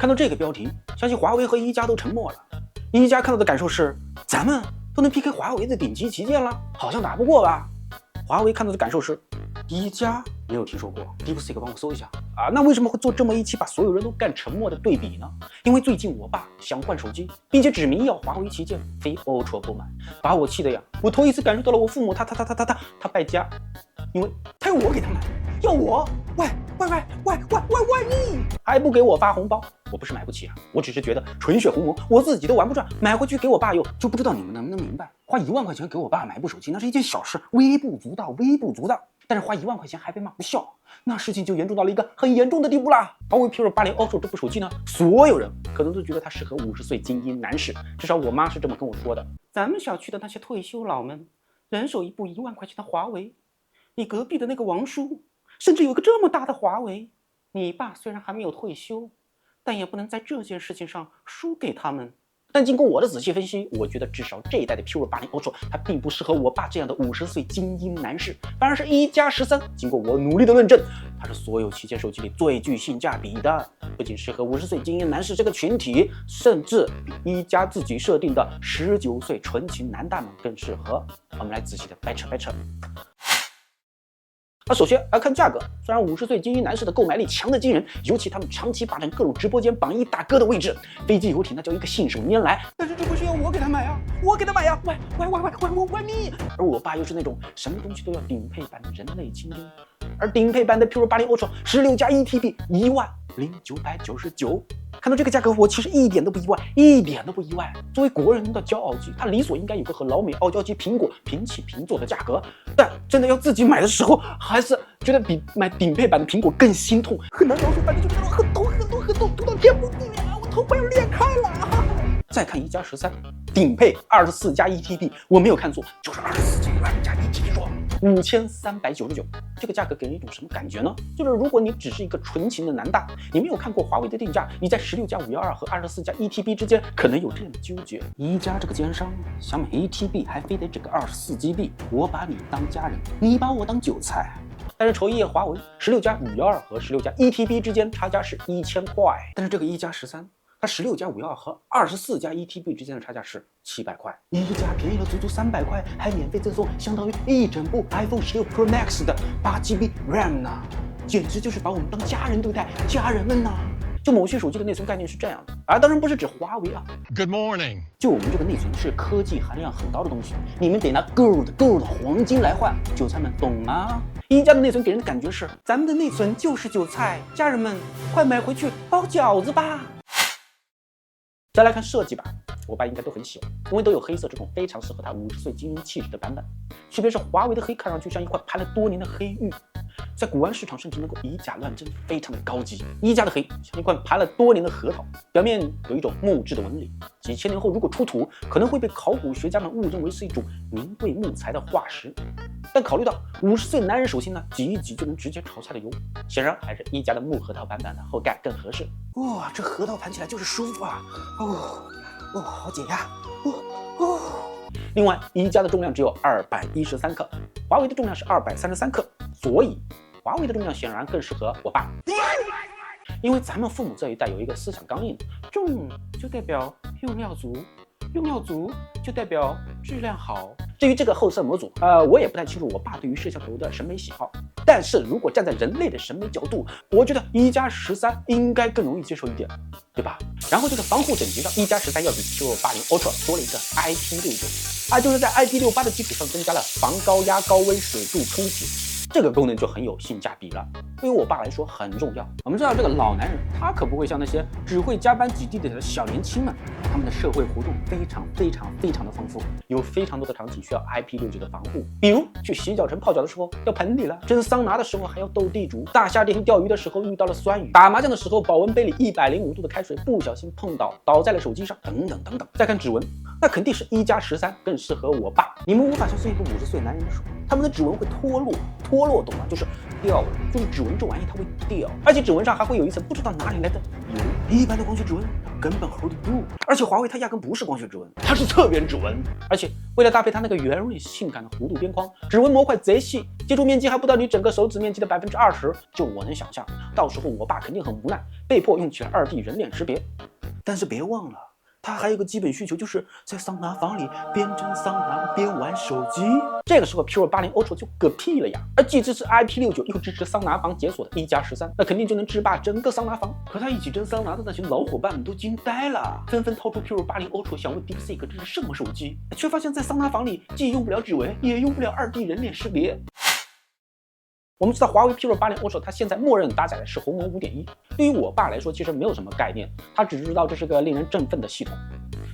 看到这个标题，相信华为和一加都沉默了。一加看到的感受是，咱们都能 PK 华为的顶级旗舰了，好像打不过吧？华为看到的感受是，一加没有听说过 ，DeepSeek 帮我搜一下啊。那为什么会做这么一期把所有人都干沉默的对比呢？因为最近我爸想换手机，并且指明要华为旗舰，非 Ultra 不买，把我气的呀！我头一次感受到了我父母他败家，因为他要我给他买，要我喂你，还不给我发红包。我不是买不起啊，我只是觉得纯血红魔我自己都玩不转，买回去给我爸用，就不知道你们能不能明白，花1万块钱给我爸买部手机，那是一件小事，微不足道。但是花1万块钱还被骂不孝，那事情就严重到了一个很严重的地步啦。华为 P80 Ultra 这部手机呢，所有人可能都觉得它适合50岁精英男士，至少我妈是这么跟我说的。咱们小区的那些退休老们，人手一部1万块钱的华为，你隔壁的那个王叔，甚至有个这么大的华为，你爸虽然还没有退休，但也不能在这件事情上输给他们。但经过我的仔细分析，我觉得至少这一代的 P80 Ultra 它并不适合我爸这样的50岁精英男士，反而是一加13，经过我努力的论证，它是所有旗舰手机里最具性价比的，不仅适合50岁精英男士这个群体，甚至比一加自己设定的19岁纯情男大们更适合。我们来仔细的掰扯。首先来看价格，虽然50岁精英男士的购买力强得惊人，尤其他们长期霸占各种直播间榜1大哥的位置，飞机游艇那叫一个信手拈来。但是这不是要我给他买啊，我给他买呀！喂你！而我爸又是那种什么东西都要顶配版的人类精英，而顶配版的 P80 Ultra 16加 1TB 10999，看到这个价格，我其实一点都不意外。作为国人的骄傲机，它理所应该有个和老美傲娇机苹果平起平坐的价格。但真的要自己买的时候，还是觉得比买顶配版的苹果更心痛，很难描述，反正就是很痛，痛到天崩地裂啊！我头快要裂开了。再看一加13，顶配24加 1TB， 我没有看错，就是24加 1TB ROM，5399。这个价格给人一种什么感觉呢？就是如果你只是一个纯情的男大，你没有看过华为的定价，你在16加512和24加 1TB 之间可能有这样的纠结。一加这个奸商想买 1TB 还非得整个24GB，我把你当家人，你把我当韭菜。但是瞅一眼华为16加512和16加 1TB 之间差价是1000块，但是这个1加13。它16加512和24加 1TB 之间的差价是700块，一加便宜了足足300块，还免费赠送相当于一整部 iPhone 16 Pro Max 的8GB RAM 呢，简直就是把我们当家人对待，家人们呢。就某些手机的内存概念是这样的，当然不是指华为啊。Good morning。就我们这个内存是科技含量很高的东西，你们得拿 gold 黄金来换，韭菜们懂吗？一加的内存给人的感觉是，咱们的内存就是韭菜，家人们快买回去包饺子吧。再来看设计吧，我爸应该都很喜欢，因为都有黑色这种非常适合他50岁精英气质的版本。区别是华为的黑看上去像一块盘了多年的黑玉，在古玩市场甚至能够以假乱真，非常的高级。一加的黑像一块盘了多年的核桃，表面有一种木质的纹理，几千年后如果出土，可能会被考古学家们误认为是一种名贵木材的化石。但考虑到50岁男人手心呢，挤一挤就能直接炒菜的油，显然还是一加的木核桃版本的后盖更合适。哇，这核桃盘起来就是舒服啊！好解压！另外，一加的重量只有213克，华为的重量是233克，所以华为的重量显然更适合我爸。因为咱们父母这一代有一个思想刚硬，重就代表用料足，用料足就代表质量好。至于这个后摄模组，我也不太清楚我爸对于摄像头的审美喜好。但是如果站在人类的审美角度，我觉得一加13应该更容易接受一点，对吧？然后这个防护等级上，一加13要比P80 Ultra 多了一个 IP69，就是在 IP68的基础上增加了防高压、高温、水柱冲洗。这个功能就很有性价比了，对于我爸来说很重要。我们知道这个老男人，他可不会像那些只会加班挤地铁的小年轻们，他们的社会活动非常的丰富，有非常多的场景需要 IP69的防护，比如去洗脚城泡脚的时候要盆底了，蒸桑拿的时候还要斗地主，大夏天钓鱼的时候遇到了酸雨，打麻将的时候保温杯里105度的开水不小心碰倒在了手机上，等等。再看指纹，那肯定是一加13更适合我爸。你们无法相信一个50岁男人的手，他们的指纹会脱落懂吗？就是掉了，就是指纹这玩意它会掉，而且指纹上还会有一层不知道哪里来的油。一般的光学指纹根本 hold 不住，而且华为它压根不是光学指纹，它是侧边指纹。而且为了搭配它那个圆润性感的弧度边框，指纹模块贼细，接触面积还不到你整个手指面积的20%。就我能想象，到时候我爸肯定很无奈，被迫用起了2D 人脸识别。但是别忘了，他还有个基本需求，就是在桑拿房里边蒸桑拿边玩手机。这个时候 Pure 80 Ultra 就嗝屁了呀！而既支持 IP69 又支持桑拿房解锁的1+13，那肯定就能制霸整个桑拿房。和他一起蒸桑拿的那群老伙伴们都惊呆了，纷纷掏出 Pure 80 Ultra 想问 DeepSeek 这是什么手机，却发现在桑拿房里既用不了指纹，也用不了2D 人脸识别。我们知道华为 Pure 80 Ultra 它现在默认搭载的是鸿蒙 5.1， 对于我爸来说其实没有什么概念，他只知道这是个令人振奋的系统。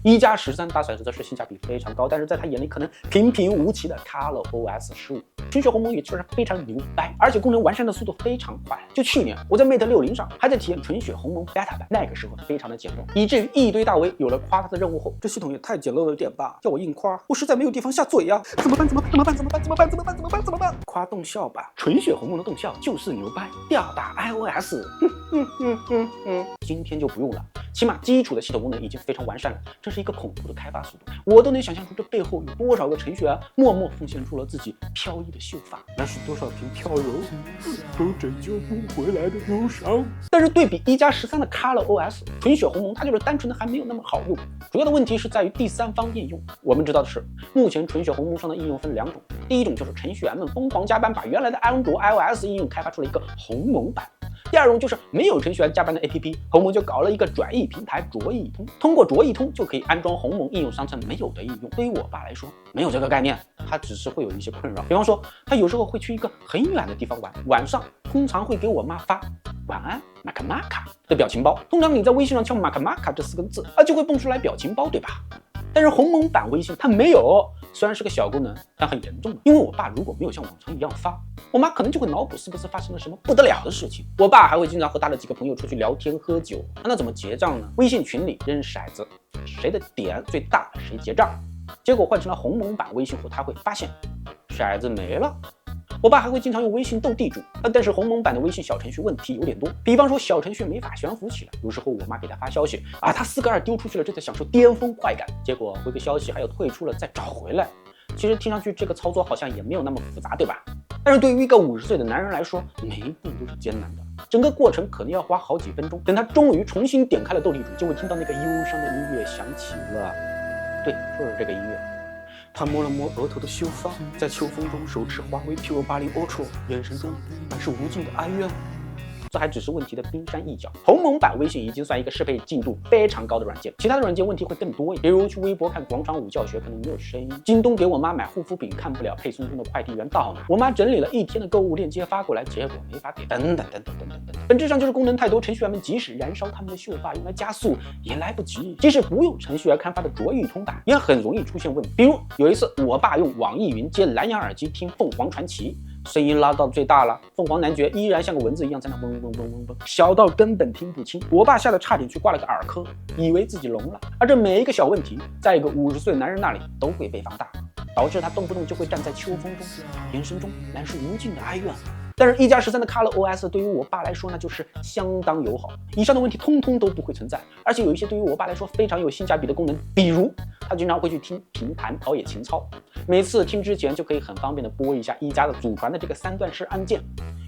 1+13搭载的是性价比非常高，但是在他眼里可能平平无奇的 ColorOS 15。纯血鸿蒙也确实非常牛掰，而且功能完善的速度非常快。就去年我在 Mate 60上还在体验纯血鸿蒙 Beta 版，那个时候非常的简陋，以至于一堆大 V 有了夸他的任务后，这系统也太简陋了点吧，要我硬夸我实在没有地方下嘴呀，怎么办？夸动效吧，纯血鸿蒙的动效就是牛掰，吊打 iOS。今天就不用了，起码基础的系统功能已经非常完善了，这是一个恐怖的开发速度，我都能想象出这背后有多少个程序员默默奉献出了自己飘逸的秀发，那是多少瓶飘柔都拯救不回来的忧伤。但是对比1+13的 ColorOS， 纯血鸿蒙它就是单纯的还没有那么好用，主要的问题是在于第三方应用。我们知道的是，目前纯血鸿蒙上的应用分2种，第一种就是程序员们疯狂加班，把原来的安卓 iOS 应用开发出了一个鸿蒙版。第二种就是没有程序员加班的 APP， 鸿蒙就搞了一个转译平台卓易通，通过卓易通就可以安装鸿蒙应用商城没有的应用。对于我爸来说，没有这个概念，他只是会有一些困扰，比方说他有时候会去一个很远的地方玩，晚上通常会给我妈发晚安马卡马卡的表情包。通常你在微信上敲马卡马卡这4个字，就会蹦出来表情包，对吧？但是鸿蒙版微信它没有，虽然是个小功能，但很严重。因为我爸如果没有像往常一样发，我妈可能就会脑补是不是发生了什么不得了的事情。我爸还会经常和他的几个朋友出去聊天喝酒，那怎么结账呢？微信群里扔骰子，谁的点最大谁结账。结果换成了鸿蒙版微信后，他会发现骰子没了。我爸还会经常用微信斗地主，但是鸿蒙版的微信小程序问题有点多，比方说小程序没法悬浮起来，有时候我妈给他发消息他4个2丢出去了，正在享受巅峰快感，结果回个消息还要退出了再找回来。其实听上去这个操作好像也没有那么复杂，对吧？但是对于一个50岁的男人来说，每一步都是艰难的，整个过程可能要花好几分钟。等他终于重新点开了斗地主，就会听到那个忧伤的音乐响起了。对，就是这个音乐。他摸了摸额头的秀发，在秋风中手持华为 Pure 80 Ultra， 眼神中满是无尽的哀怨。这还只是问题的冰山一角。鸿蒙版微信已经算一个适配进度非常高的软件，其他的软件问题会更多，比如去微博看广场舞教学可能没有声音，京东给我妈买护肤品看不了配送中的快递员到哪，我妈整理了1天的购物链接发过来，结果没法点，等等。本质上就是功能太多，程序员们即使燃烧他们的秀发用来加速也来不及。即使不用程序员刊发的卓易通版，也很容易出现问题。比如有一次，我爸用网易云接蓝牙耳机听凤凰传奇，声音拉到最大了，凤凰男爵依然像个蚊子一样在那嗡嗡嗡嗡嗡，小到根本听不清。我爸吓得差点去挂了个耳科，以为自己聋了。而这每一个小问题，在一个50岁男人那里都会被放大，导致他动不动就会站在秋风中，眼神中满是无尽的哀怨。但是1+13的 ColorOS 对于我爸来说那就是相当友好，以上的问题通通都不会存在，而且有一些对于我爸来说非常有性价比的功能，比如他经常会去听评弹陶冶情操，每次听之前就可以很方便的拨一下一加的祖传的这个3段式按键，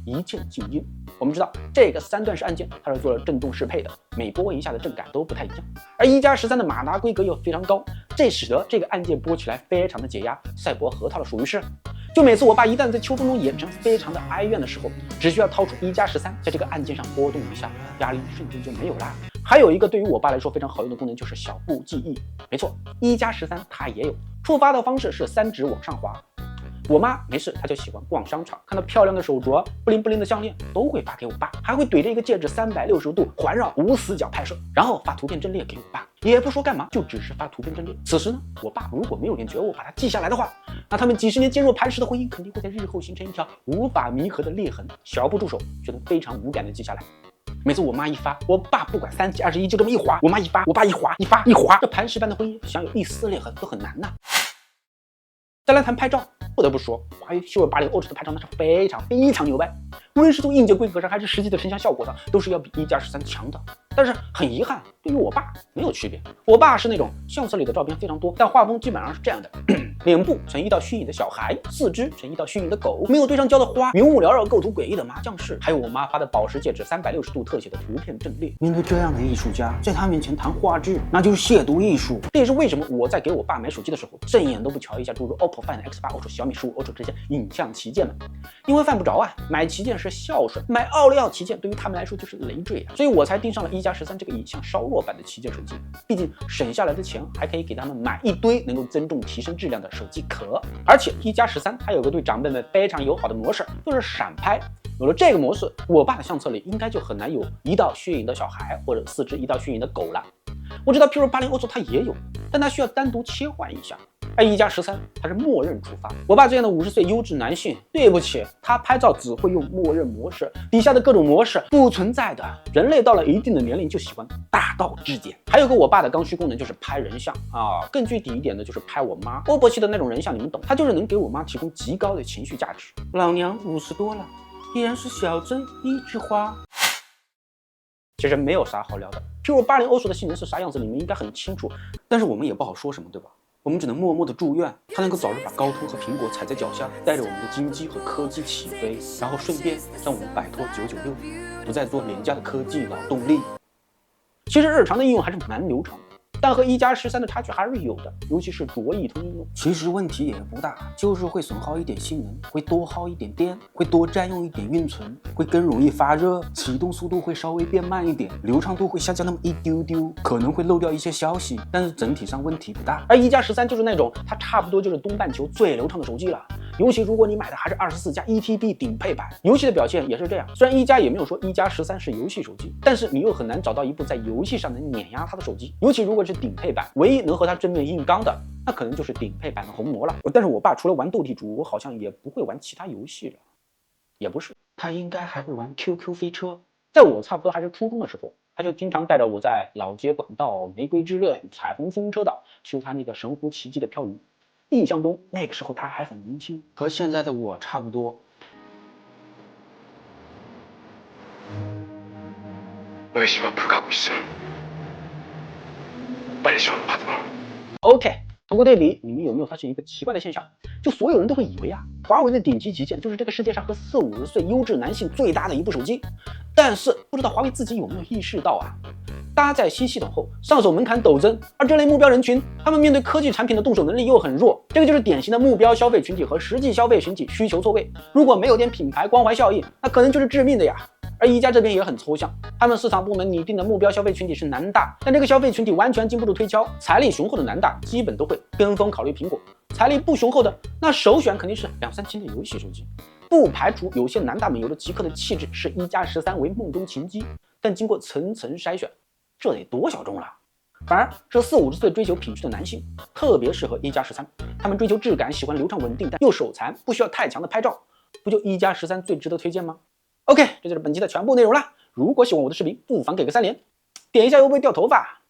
一键静音。我们知道这个3段式按键它是做了震动适配的，每拨一下的震感都不太一样，而1+13的马达规格又非常高，这使得这个按键拨起来非常的解压，赛博核桃的属于是。就每次我爸一旦在秋风中眼神非常的哀怨的时候，只需要掏出1+13，在这个按键上拨动一下，压力瞬间就没有啦。还有一个对于我爸来说非常好用的功能就是小步记忆，没错，1+13它也有，触发的方式是3指往上滑。我妈没事，她就喜欢逛商场，看到漂亮的手镯、不灵不灵的项链，都会发给我爸，还会怼着一个戒指360度环绕无死角拍摄，然后发图片阵列给我爸，也不说干嘛，就只是发图片阵列。此时呢，我爸如果没有点觉悟把它记下来的话，那他们几十年坚若磐石的婚姻肯定会在日后形成一条无法弥合的裂痕。小步助手却能非常无感的记下来。每次我妈一发，我爸不管3七21就这么一划，我妈一发，我爸一划，一发一划，这磐石般的婚姻想有一丝裂痕都很难呐。再来谈拍照，不得不说，华为 P50 Ultra 的拍照那是非常牛掰，无论是从硬件规格上还是实际的成像效果上，都是要比一加13强的。但是很遗憾，对于我爸没有区别。我爸是那种相册里的照片非常多，但画风基本上是这样的：脸部呈一道虚影的小孩，四肢呈一道虚影的狗，没有对上焦的花，云雾缭绕，构图诡异的麻将室，还有我妈发的保时捷指360度特写的图片阵列。面对这样的艺术家，在他面前谈画质，那就是亵渎艺术。这也是为什么我在给我爸买手机的时候，正眼都不瞧一下诸如 OPPO Find X8 Ultra、小米15 Ultra 这些影像旗舰们，因为犯不着啊。买旗舰是孝顺，买奥利奥旗舰对于他们来说就是累赘啊，所以我才盯上了一加13这个影像稍弱版的旗舰手机。毕竟省下来的钱还可以给他们买一堆能够增重提升质量的手机壳，而且一加13它有个对长辈们非常友好的模式，就是闪拍。有了这个模式，我爸的相册里应该就很难有一道虚影的小孩或者四肢一道虚影的狗了。我知道 P80 Ultra 它也有，但它需要单独切换一下。而一加13它是默认触发。我爸这样的50岁优质男性，对不起，他拍照只会用默认模式，底下的各种模式不存在的。人类到了一定的年龄就喜欢大道至简。还有个我爸的刚需功能就是拍人像啊，更具体一点的就是拍我妈。OPPO系的那种人像你们懂，它就是能给我妈提供极高的情绪价值。老娘50多了，依然是小珍一枝花。其实没有啥好聊的。P50 Ultra 的性能是啥样子，你们应该很清楚，但是我们也不好说什么，对吧？我们只能默默的祝愿它能够早日把高通和苹果踩在脚下，带着我们的经济和科技起飞，然后顺便让我们摆脱996，不再做廉价的科技劳动力。其实日常的应用还是蛮流畅的，但和一加13的差距还是有的，尤其是着易通应用。其实问题也不大，就是会损耗一点性能，会多耗一点电，会多占用一点运存，会更容易发热，启动速度会稍微变慢一点，流畅度会下降那么一丢丢，可能会漏掉一些消息，但是整体上问题不大。而一加13就是那种它差不多就是东半球最流畅的手机了。尤其如果你买的还是24加 1TB 顶配版，游戏的表现也是这样。虽然一加也没有说一加13是游戏手机，但是你又很难找到一部在游戏上能碾压它的手机。尤其如果是顶配版，唯一能和它正面硬刚的，那可能就是顶配版的红魔了。但是我爸除了玩斗地主，我好像也不会玩其他游戏了。也不是，他应该还会玩 QQ 飞车。在我差不多还是初中的时候，他就经常带着我在老街广道、玫瑰之恋、彩虹风车岛修他那个神乎其技的漂移。印象中那个时候他还很年轻，和现在的我差不多。为什么不告诉빨리 좀 받아。 OK， 通过对比，你们有没有发现一个奇怪的现象？就所有人都会以为啊，华为的顶级旗舰就是这个世界上和40-50岁优质男性最搭的一部手机，但是不知道华为自己有没有意识到啊？搭载新系统后，上手门槛陡增，而这类目标人群，他们面对科技产品的动手能力又很弱，这个就是典型的目标消费群体和实际消费群体需求错位。如果没有点品牌光环效应，那可能就是致命的呀。而一加这边也很抽象，他们市场部门拟定的目标消费群体是男大，但这个消费群体完全经不住推敲，财力雄厚的男大基本都会跟风考虑苹果，财力不雄厚的那首选肯定是2-3千的游戏手机。不排除有些男大们有着极客的气质，视一加13为梦中情机，但经过层层筛选，这得多小众了。反而是40-50岁追求品质的男性，特别适合一加13，他们追求质感，喜欢流畅稳定但又手残，不需要太强的拍照，不就一加13最值得推荐吗？ OK， 这就是本期的全部内容了。如果喜欢我的视频，不妨给个3连，点一下又不会掉头发。